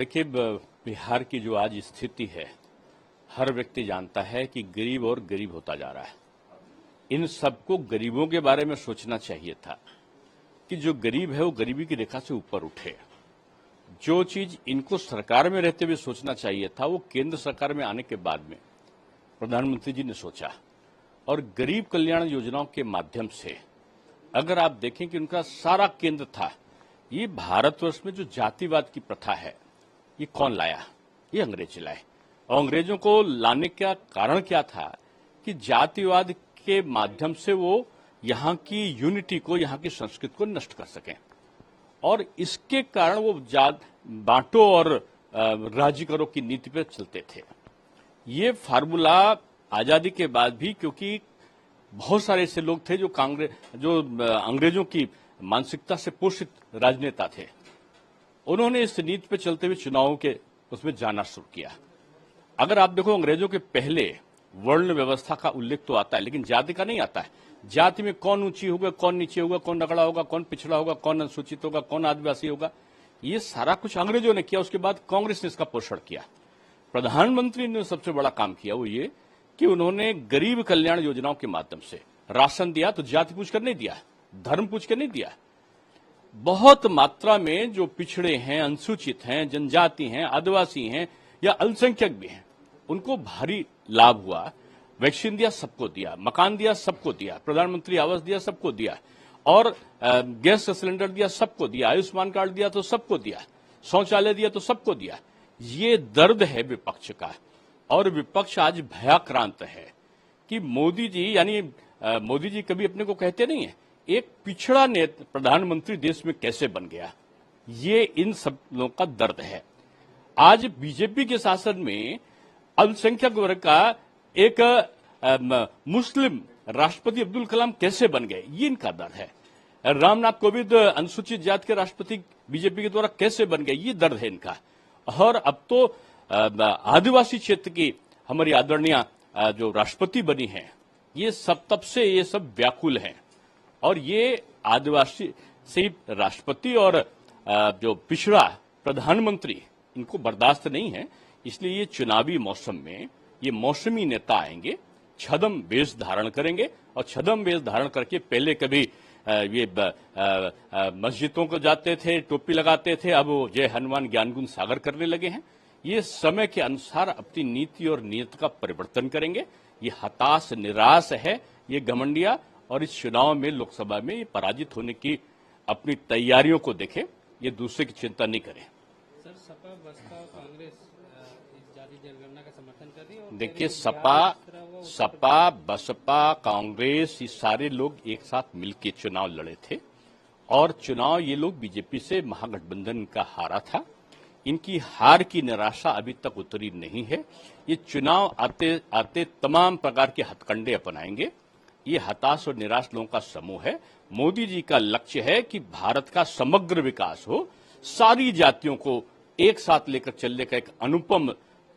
देखिए, बिहार की जो आज स्थिति है, हर व्यक्ति जानता है कि गरीब और गरीब होता जा रहा है। इन सबको गरीबों के बारे में सोचना चाहिए था कि जो गरीब है वो गरीबी की रेखा से ऊपर उठे। जो चीज इनको सरकार में रहते हुए सोचना चाहिए था वो केंद्र सरकार में आने के बाद में प्रधानमंत्री जी ने सोचा, और गरीब कल्याण योजनाओं के माध्यम से अगर आप देखें कि उनका सारा केंद्र था, ये भारतवर्ष में जो जातिवाद की प्रथा है ये कौन लाया? ये अंग्रेज लाए। और अंग्रेजों को लाने का कारण क्या था कि जातिवाद के माध्यम से वो यहाँ की यूनिटी को, यहाँ की संस्कृति को नष्ट कर सकें, और इसके कारण वो जात बांटो और राज्य करो की नीति पर चलते थे। ये फार्मूला आजादी के बाद भी, क्योंकि बहुत सारे ऐसे लोग थे जो अंग्रेजों की मानसिकता से पोषित राजनेता थे, उन्होंने इस नीति पे चलते हुए चुनावों के उसमें जाना शुरू किया। अगर आप देखो, अंग्रेजों के पहले वर्ण व्यवस्था का उल्लेख तो आता है, लेकिन जाति का नहीं आता है। जाति में कौन ऊंची होगा, कौन नीचे होगा, कौन नगड़ा होगा, कौन पिछड़ा होगा, कौन अनुसूचित होगा, कौन आदिवासी होगा, ये सारा कुछ अंग्रेजों ने किया। उसके बाद कांग्रेस ने इसका पोषण किया। प्रधानमंत्री ने सबसे बड़ा काम किया वो ये कि उन्होंने गरीब कल्याण योजनाओं के माध्यम से राशन दिया, तो जाति पूछ कर नहीं दिया, धर्म पूछ कर नहीं दिया। बहुत मात्रा में जो पिछड़े हैं, अनुसूचित हैं, जनजाति हैं, आदिवासी हैं या अल्पसंख्यक भी हैं, उनको भारी लाभ हुआ। वैक्सीन दिया, सबको दिया, मकान दिया, सबको दिया, प्रधानमंत्री आवास दिया, सबको दिया, और गैस का सिलेंडर दिया, सबको दिया, आयुष्मान कार्ड दिया तो सबको दिया, शौचालय दिया तो सबको दिया। ये दर्द है विपक्ष का, और विपक्ष आज भयाक्रांत है कि मोदी जी, यानी मोदी जी कभी अपने को कहते नहीं है एक पिछड़ा नेता प्रधानमंत्री देश में कैसे बन गया। ये इन सब लोगों का दर्द है। आज बीजेपी के शासन में अल्पसंख्यक वर्ग का एक मुस्लिम राष्ट्रपति अब्दुल कलाम कैसे बन गए, ये इनका दर्द है। रामनाथ कोविंद अनुसूचित जाति के राष्ट्रपति बीजेपी के द्वारा कैसे बन गए, ये दर्द है इनका। और अब तो आदिवासी क्षेत्र की हमारी आदरणीय जो राष्ट्रपति बनी है, ये सब तब से ये सब व्याकुल हैं, और ये आदिवासी से राष्ट्रपति और जो पिछड़ा प्रधानमंत्री, इनको बर्दाश्त नहीं है। इसलिए ये चुनावी मौसम में ये मौसमी नेता आएंगे, छद्म वेश धारण करेंगे, और छद्म वेश धारण करके पहले कभी ये मस्जिदों को जाते थे, टोपी लगाते थे, अब वो जय हनुमान ज्ञान गुण सागर करने लगे हैं। ये समय के अनुसार अपनी नीति और नीयत का परिवर्तन करेंगे। ये हताश निराश है ये घमंडिया, और इस चुनाव में, लोकसभा में ये पराजित होने की अपनी तैयारियों को देखें, ये दूसरे की चिंता नहीं करें। सर, सपा बसपा कांग्रेस इस जाति जनगणना का समर्थन कर रही है। देखिए, सपा बसपा कांग्रेस ये सारे लोग एक साथ मिलकर चुनाव लड़े थे, और चुनाव ये लोग बीजेपी से महागठबंधन का हारा था। इनकी हार की निराशा अभी तक उतरी नहीं है। ये चुनाव आते आते तमाम प्रकार के हथकंडे अपनाएंगे। ये हताश और निराश लोगों का समूह है। मोदी जी का लक्ष्य है कि भारत का समग्र विकास हो, सारी जातियों को एक साथ लेकर चलने का एक अनुपम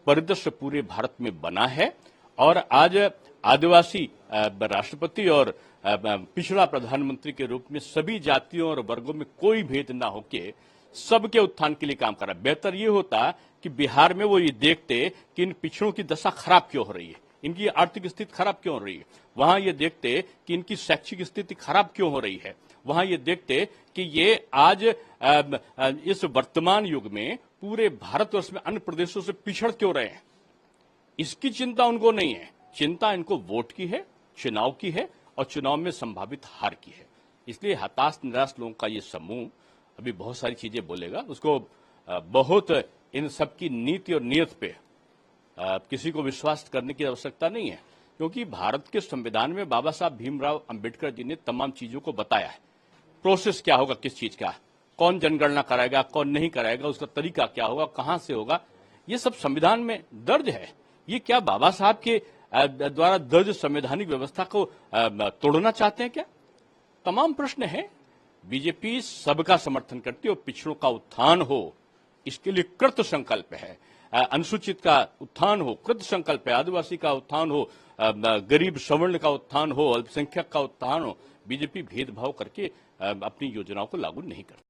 परिदृश्य पूरे भारत में बना है। और आज आदिवासी राष्ट्रपति और पिछड़ा प्रधानमंत्री के रूप में सभी जातियों और वर्गों में कोई भेद न होके सबके उत्थान के लिए काम कर रहा है। बेहतर ये होता कि बिहार में वो ये देखते कि इन पिछड़ों की दशा खराब क्यों हो रही है, इनकी आर्थिक स्थिति खराब क्यों हो रही है, वहां ये देखते कि इनकी शैक्षिक स्थिति खराब क्यों हो रही है, वहां ये देखते कि ये आज इस वर्तमान युग में पूरे भारतवर्ष में अन्य प्रदेशों से पिछड़ क्यों रहे हैं। इसकी चिंता उनको नहीं है। चिंता इनको वोट की है, चुनाव की है, और चुनाव में संभावित हार की है। इसलिए हताश निराश लोगों का ये समूह अभी बहुत सारी चीजें बोलेगा। उसको बहुत इन सबकी नीति और नियत पे किसी को विश्वास करने की आवश्यकता नहीं है, क्योंकि भारत के संविधान में बाबा साहब भीमराव अंबेडकर जी ने तमाम चीजों को बताया है। प्रोसेस क्या होगा, किस चीज का, कौन जनगणना कराएगा, कौन नहीं कराएगा, उसका तरीका क्या होगा, कहां से होगा, ये सब संविधान में दर्ज है। ये क्या बाबा साहब के द्वारा दर्ज संवैधानिक व्यवस्था को तोड़ना चाहते हैं क्या? तमाम प्रश्न है। बीजेपी सबका समर्थन करती है और पिछड़ों का उत्थान हो, इसके लिए कृत संकल्प है। अनुसूचित का उत्थान हो, कृत संकल्प है। आदिवासी का उत्थान हो, गरीब सवर्ण का उत्थान हो, अल्पसंख्यक का उत्थान हो। बीजेपी भेदभाव करके अपनी योजनाओं को लागू नहीं करती।